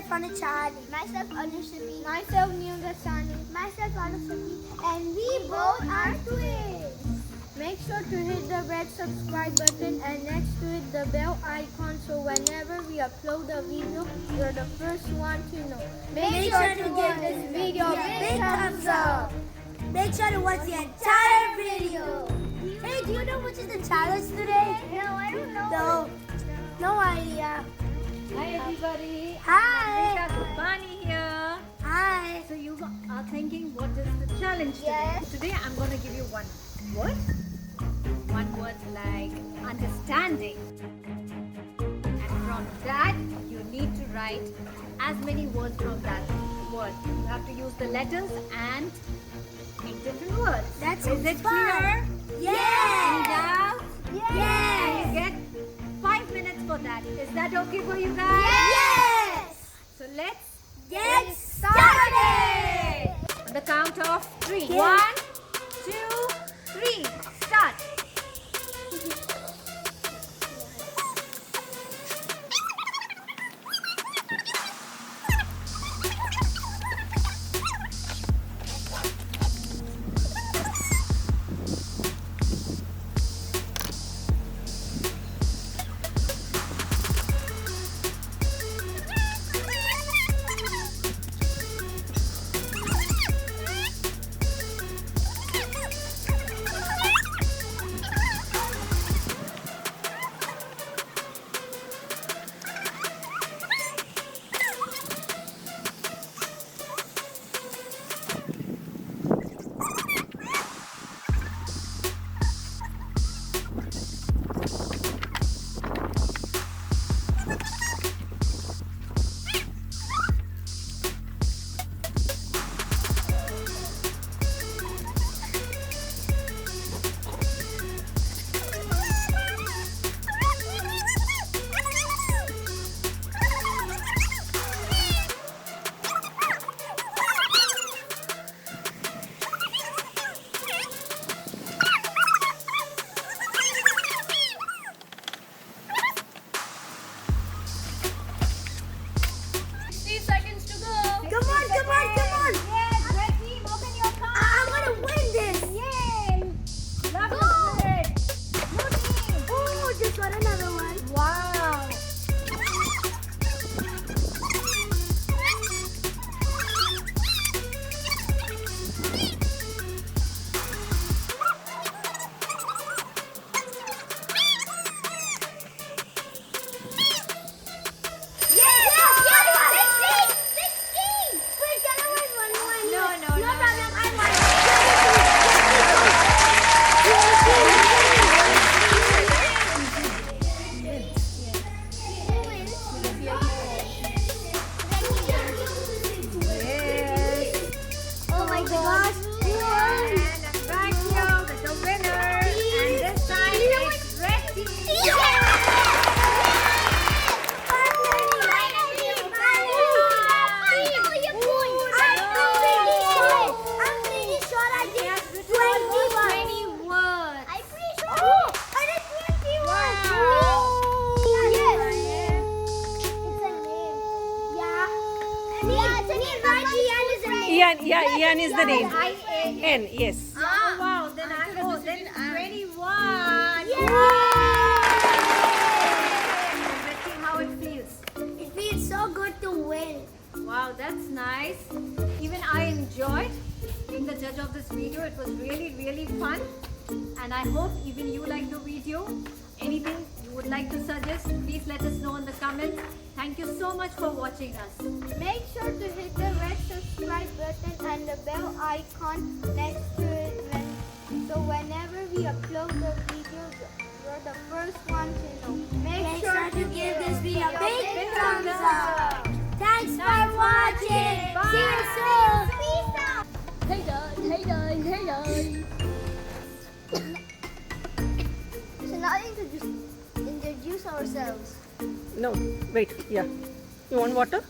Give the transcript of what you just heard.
Charlie. Myself Anushapi. Myself Neelasani. Myself Anushapi. And we both are twins. Make sure to hit the red subscribe button and next to it the bell icon so whenever we upload a video, you're the first one to know. Make sure to give this video a big thumbs up. Make sure to watch the entire video. Hey, do you know which is the challenge today? No, I don't know. No idea. Hi everybody. Hi. Fofucha Bunny here. Hi. So you are thinking what is the challenge today? Yes. Today I'm going to give you one word. One word like understanding. And from that you need to write as many words from that word. You have to use the letters and make different words. That's Is it fun. clear? Yes. Any doubts? Yes. And you get 5 minutes for that. Is that okay for you guys? Yes. So let's Get started. on the count of 3. Yes. 1, 2, 3. Start. Come on. Yes, red team, open your cards. I'm gonna win this. Yay! Love Go. it. Blue team. Oh, just got another one. Wow. Ian is the name. N, yes. Oh wow, then I go. Then 21. Let's see how it feels. It feels so good to win. Wow, that's nice. Even I enjoyed being the judge of this video. It was really fun. And I hope even you like the video. Anything you would like to suggest, please let us know in the comments. Thank you so much for watching us. Make sure to hit the red subscribe button and the bell icon next to it so whenever we upload the videos, you're the first one to know. Make sure to give this video a big thumbs up. Thanks for watching. Bye. See you soon. Peace out. Hey guys. So now introduce ourselves. No, wait, yeah. You want water?